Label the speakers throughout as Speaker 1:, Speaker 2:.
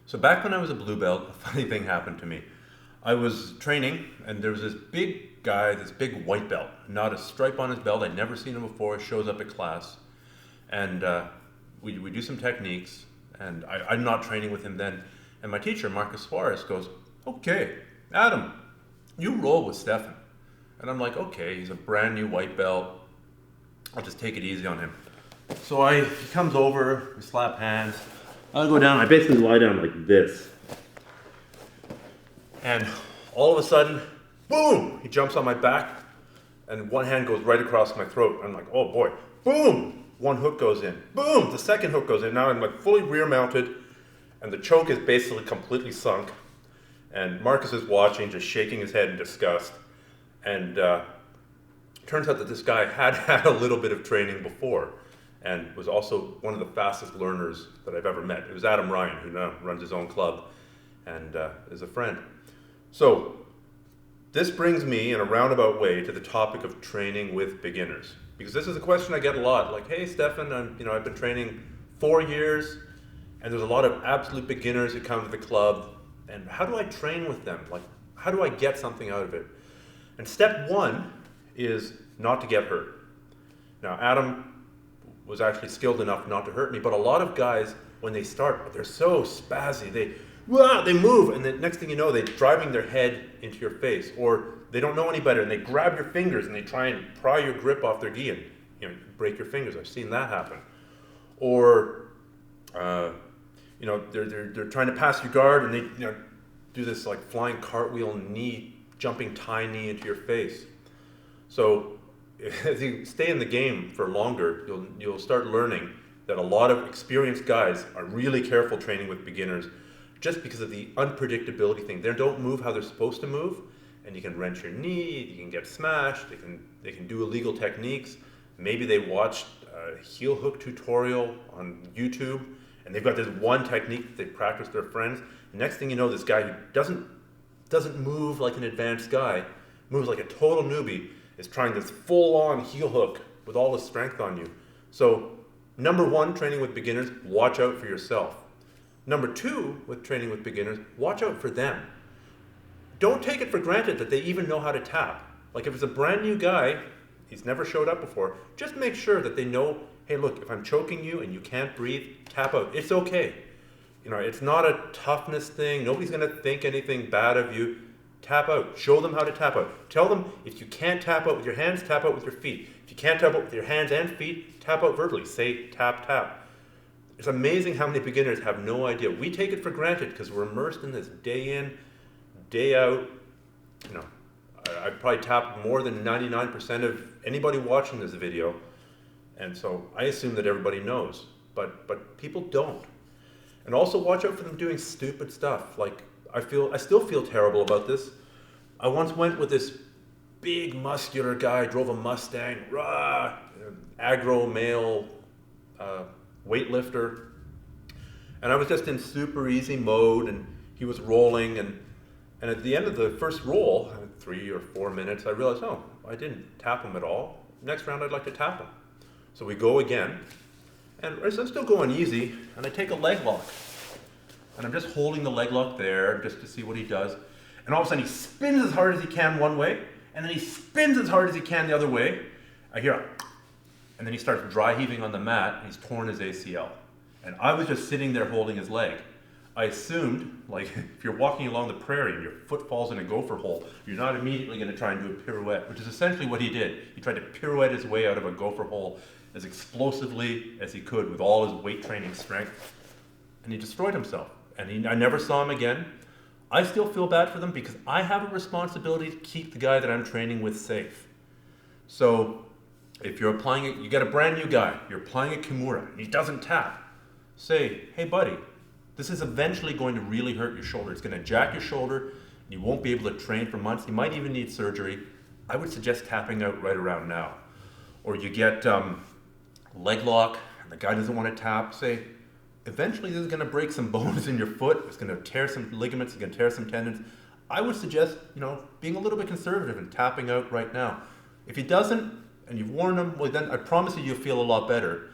Speaker 1: So back when I was a blue belt, a funny thing happened to me. I was training and there was this big guy, this big white belt, not a stripe on his belt. I'd never seen him before. He shows up at class and we do some techniques and I'm not training with him then. And my teacher, Marcus Suarez, goes, "Okay, Adam, you roll with Stephan." And I'm like, okay, he's a brand new white belt. I'll just take it easy on him. So he comes over, we slap hands. I go down, I basically lie down like this. And all of a sudden, boom, he jumps on my back and one hand goes right across my throat. I'm like, oh boy, boom, one hook goes in. Boom, the second hook goes in. Now I'm like fully rear mounted and the choke is basically completely sunk. And Marcus is watching, just shaking his head in disgust. And turns out that this guy had had a little bit of training before and was also one of the fastest learners that I've ever met. It was Adam Ryan, who now runs his own club and is a friend. So this brings me in a roundabout way to the topic of training with beginners. Because this is a question I get a lot, like, hey Stephan, I've been training 4 years and there's a lot of absolute beginners who come to the club, and how do I train with them? Like, how do I get something out of it? And step one is not to get hurt. Now, Adam was actually skilled enough not to hurt me, but a lot of guys, when they start, they're so spazzy, they move, and the next thing you know, they're driving their head into your face, or they don't know any better, and they grab your fingers and they try and pry your grip off their gi and break your fingers. I've seen that happen. Or they're trying to pass your guard and they do this like flying cartwheel knee, jumping tie knee into your face. So if you stay in the game for longer, you'll start learning that a lot of experienced guys are really careful training with beginners just because of the unpredictability thing. They don't move how they're supposed to move, and you can wrench your knee, you can get smashed, they can do illegal techniques. Maybe they watched a heel hook tutorial on YouTube, and they've got this one technique that they practice their friends. Next thing you know, this guy who doesn't move like an advanced guy, moves like a total newbie, is trying this full-on heel hook with all the strength on you. So, number one, training with beginners, watch out for yourself. Number two, with training with beginners, watch out for them. Don't take it for granted that they even know how to tap. Like if it's a brand new guy, he's never showed up before, just make sure that they know, hey look, if I'm choking you and you can't breathe, tap out. It's okay. It's not a toughness thing. Nobody's gonna think anything bad of you. Tap out. Show them how to tap out. Tell them if you can't tap out with your hands, tap out with your feet. If you can't tap out with your hands and feet, tap out verbally. Say tap, tap. It's amazing how many beginners have no idea. We take it for granted because we're immersed in this day in, day out. I probably tapped more than 99% of anybody watching this video. And so I assume that everybody knows, but people don't. And also watch out for them doing stupid stuff. Like I still feel terrible about this. I once went with this big muscular guy, drove a Mustang, aggro male weightlifter. And I was just in super easy mode and he was rolling and at the end of the first roll, 3 or 4 minutes, I realized, oh, I didn't tap him at all. Next round I'd like to tap him. So we go again, and I'm still going easy, and I take a leg lock. And I'm just holding the leg lock there just to see what he does. And all of a sudden he spins as hard as he can one way, and then he spins as hard as he can the other way. I hear and then he starts dry heaving on the mat, and he's torn his ACL. And I was just sitting there holding his leg. I assumed, like, if you're walking along the prairie and your foot falls in a gopher hole, you're not immediately going to try and do a pirouette, which is essentially what he did. He tried to pirouette his way out of a gopher hole as explosively as he could with all his weight training strength. And he destroyed himself. And I never saw him again. I still feel bad for them because I have a responsibility to keep the guy that I'm training with safe. So if you're applying it, you got a brand new guy, you're applying a Kimura, and he doesn't tap. Say, hey buddy, this is eventually going to really hurt your shoulder. It's going to jack your shoulder. You won't be able to train for months. You might even need surgery. I would suggest tapping out right around now. Or you get leg lock, and the guy doesn't want to tap. Say, eventually this is going to break some bones in your foot. It's going to tear some ligaments. It's going to tear some tendons. I would suggest, being a little bit conservative and tapping out right now. If he doesn't, and you've warned him, well then I promise you'll feel a lot better.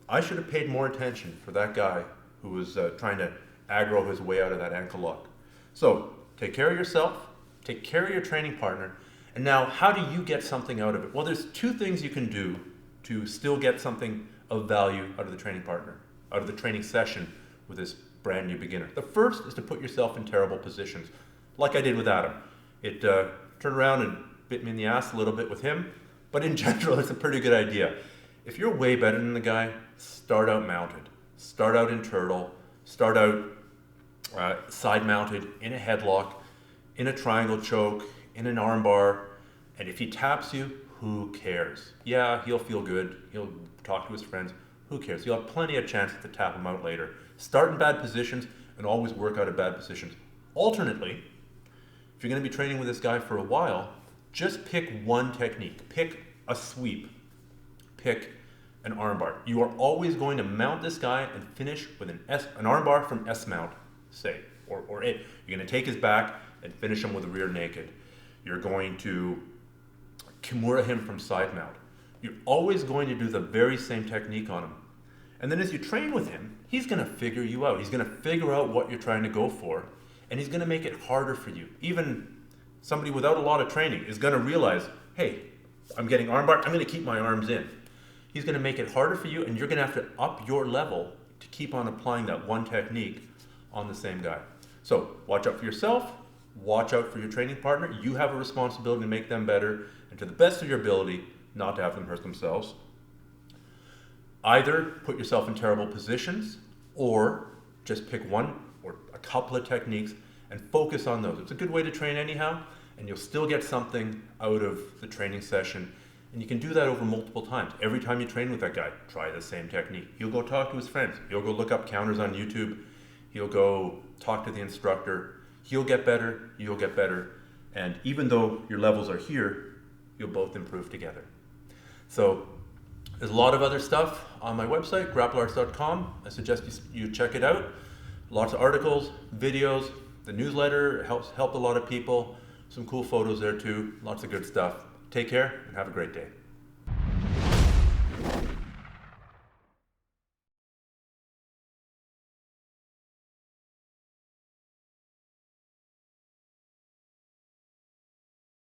Speaker 1: I should have paid more attention for that guy who was trying to aggro his way out of that ankle lock. So take care of yourself, take care of your training partner, and now how do you get something out of it? Well, there's two things you can do to still get something of value out of the training partner, out of the training session with this brand new beginner. The first is to put yourself in terrible positions, like I did with Adam. It turned around and bit me in the ass a little bit with him, but in general, it's a pretty good idea. If you're way better than the guy, start out mounted. Start out in turtle, start out side mounted, in a headlock, in a triangle choke, in an arm bar, and if he taps you, who cares? Yeah, he'll feel good, he'll talk to his friends, who cares? You'll have plenty of chances to tap him out later. Start in bad positions and always work out of bad positions. Alternately, if you're going to be training with this guy for a while, just pick one technique. Pick a sweep. Pick an arm bar. You are always going to mount this guy and finish with an arm bar from S mount, say, or it. You're going to take his back and finish him with a rear naked. You're going to Kimura him from side mount. You're always going to do the very same technique on him. And then as you train with him, he's going to figure you out. He's going to figure out what you're trying to go for, and he's going to make it harder for you. Even somebody without a lot of training is going to realize, hey, I'm getting armbar, I'm going to keep my arms in. He's going to make it harder for you, and you're going to have to up your level to keep on applying that one technique on the same guy. So watch out for yourself, watch out for your training partner. You have a responsibility to make them better, and to the best of your ability, not to have them hurt themselves. Either put yourself in terrible positions, or just pick one or a couple of techniques and focus on those. It's a good way to train anyhow, and you'll still get something out of the training session. And you can do that over multiple times. Every time you train with that guy, try the same technique. He'll go talk to his friends. He'll go look up counters on YouTube. He'll go talk to the instructor. He'll get better, you'll get better. And even though your levels are here, you'll both improve together. So there's a lot of other stuff on my website, grapplearts.com. I suggest you check it out. Lots of articles, videos, the newsletter helped a lot of people. Some cool photos there too, lots of good stuff. Take care and have a great day.